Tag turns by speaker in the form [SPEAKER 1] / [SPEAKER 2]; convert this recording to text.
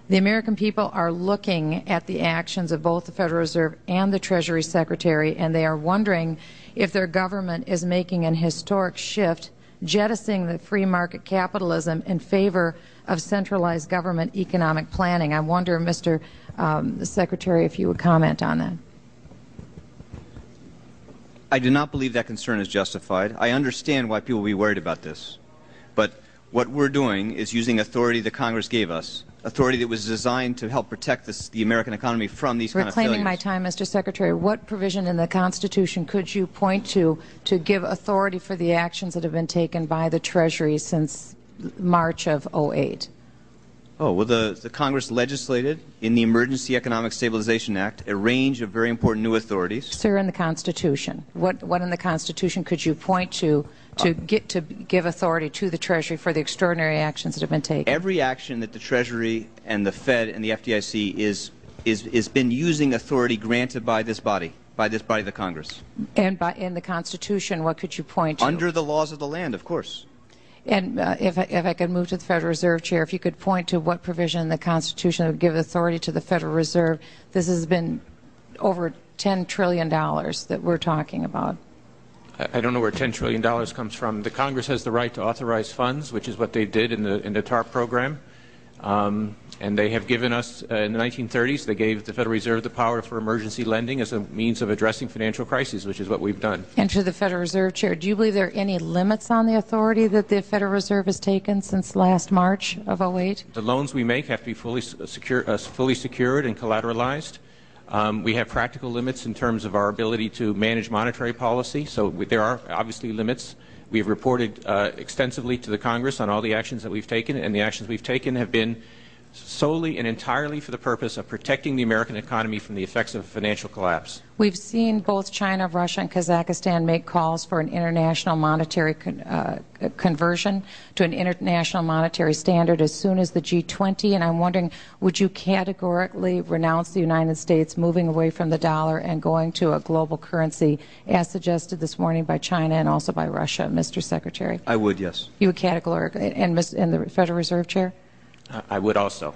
[SPEAKER 1] The American people are looking at the actions of both the Federal Reserve and the Treasury Secretary, and they are wondering if their government is making an historic shift, jettisoning the free market capitalism in favor of centralized government economic planning. I wonder, Mr. Secretary, if you would comment on that.
[SPEAKER 2] I do not believe that concern is justified. I understand why people will be worried about this. But what we're doing is using authority that Congress gave us, authority that was designed to help protect the American economy from these kind of failures.
[SPEAKER 1] Reclaiming my time, Mr. Secretary, what provision in the Constitution could you point to give authority for the actions that have been taken by the Treasury since March of '08?
[SPEAKER 2] Oh, well, the Congress legislated in the Emergency Economic Stabilization Act a range of very important new authorities.
[SPEAKER 1] Sir, in the Constitution, what in the Constitution could you point to give authority to the Treasury for the extraordinary actions that have been taken?
[SPEAKER 2] Every action that the Treasury and the Fed and the FDIC is been using authority granted by this body, the Congress.
[SPEAKER 1] And in the Constitution, what could you point to?
[SPEAKER 2] Under the laws of the land, of course.
[SPEAKER 1] And if I could move to the Federal Reserve Chair, if you could point to what provision in the Constitution would give authority to the Federal Reserve. This has been over $10 trillion that we're talking about.
[SPEAKER 3] I don't know where $10 trillion comes from. The Congress has the right to authorize funds, which is what they did in the TARP program. And they have given us, in the 1930s, they gave the Federal Reserve the power for emergency lending as a means of addressing financial crises, which is what we've done.
[SPEAKER 1] And to the Federal Reserve Chair, do you believe there are any limits on the authority that the Federal Reserve has taken since last March of '08?
[SPEAKER 3] The loans we make have to be fully secured and collateralized. We have practical limits in terms of our ability to manage monetary policy, so there are obviously limits. We have reported extensively to the Congress on all the actions that we've taken, and the actions we've taken have been solely and entirely for the purpose of protecting the American economy from the effects of financial collapse.
[SPEAKER 1] We've seen both China, Russia, and Kazakhstan make calls for an international monetary conversion to an international monetary standard as soon as the G20, and I'm wondering, would you categorically renounce the United States moving away from the dollar and going to a global currency as suggested this morning by China and also by Russia, Mr. Secretary?
[SPEAKER 2] I would, yes.
[SPEAKER 1] You would categorically, and the Federal Reserve Chair?
[SPEAKER 3] I would also.